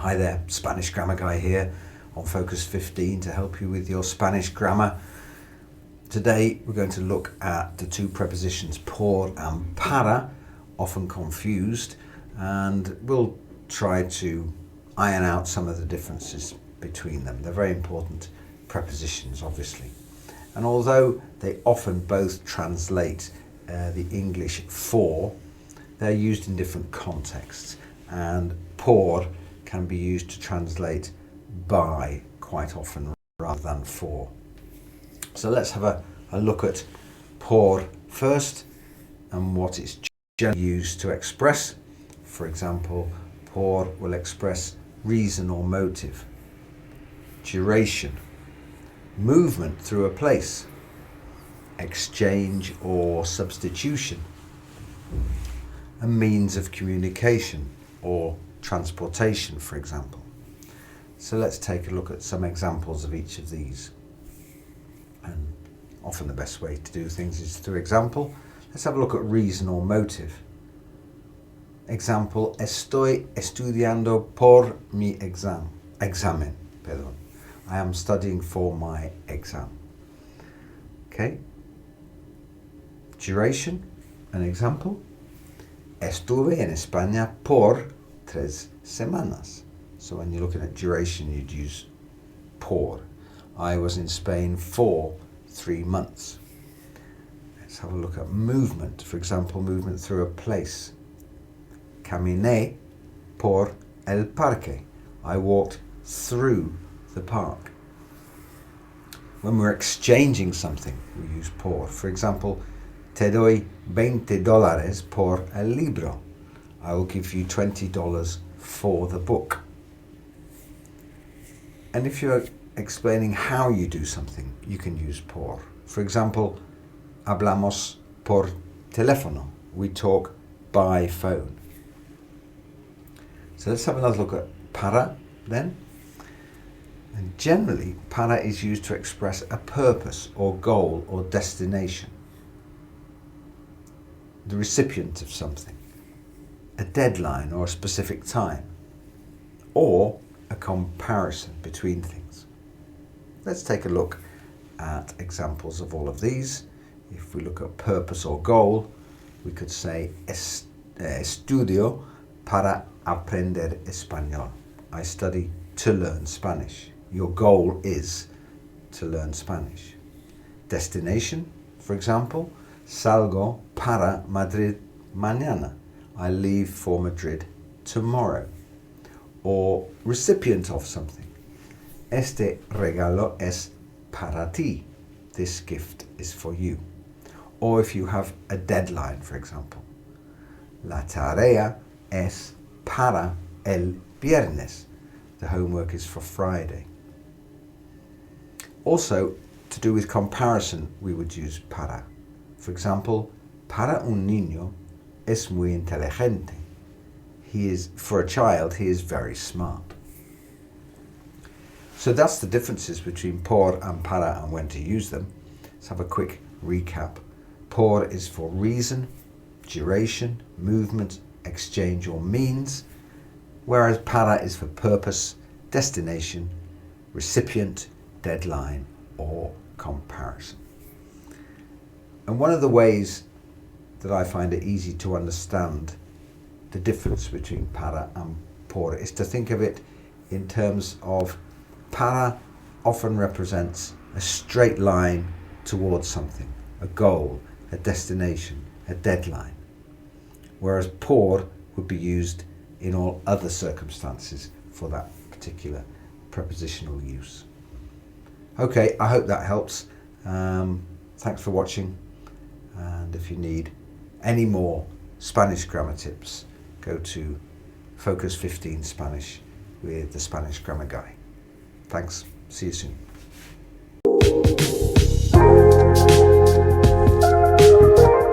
Hi there, Spanish Grammar Guy here on Focus 15 to help you with your Spanish grammar. Today we're going to look at the two prepositions por and para, often confused, and we'll try to iron out some of the differences between them. They're very important prepositions, obviously. And although they often both translate the English for, they're used in different contexts, and por can be used to translate by quite often rather than for. So let's have a look at por first and what it's generally used to express. For example, por will express reason or motive, duration, movement through a place, exchange or substitution, a means of communication or transportation, for example. So let's take a look at some examples of each of these. And often the best way to do things is through example. Let's have a look at reason or motive. Example, estoy estudiando por mi examen. Perdón. I am studying for my exam. Okay. Duration, an example. Estuve en España por 3 semanas. So when you're looking at duration, you'd use por. I was in Spain for 3 months. Let's have a look at movement. For example, movement through a place. Caminé por el parque. I walked through the park. When we're exchanging something, we use por. For example, te doy $20 por el libro. I will give you $20 for the book. And if you're explaining how you do something, you can use por. For example, hablamos por teléfono. We talk by phone. So let's have another look at para then. And generally, para is used to express a purpose or goal or destination, the recipient of something, a deadline or a specific time, or a comparison between things. Let's take a look at examples of all of these. If we look at purpose or goal, we could say estudio para aprender español. I study to learn Spanish. Your goal is to learn Spanish. Destination, for example, salgo para Madrid mañana. I leave for Madrid tomorrow. Or recipient of something. Este regalo es para ti. This gift is for you. Or if you have a deadline, for example. La tarea es para el viernes. The homework is for Friday. Also, to do with comparison, we would use para. For example, para un niño es muy inteligente. For a child, he is very smart. So that's the differences between por and para and when to use them. Let's have a quick recap. Por is for reason, duration, movement, exchange or means, whereas para is for purpose, destination, recipient, deadline or comparison. And one of the ways that I find it easy to understand the difference between para and por is to think of it in terms of para often represents a straight line towards something, a goal, a destination, a deadline, whereas por would be used in all other circumstances for that particular prepositional use. Okay, I hope that helps. Thanks for watching, and if you need any more Spanish grammar tips, go to Focus 15 Spanish with the Spanish Grammar Guy. Thanks. See you soon.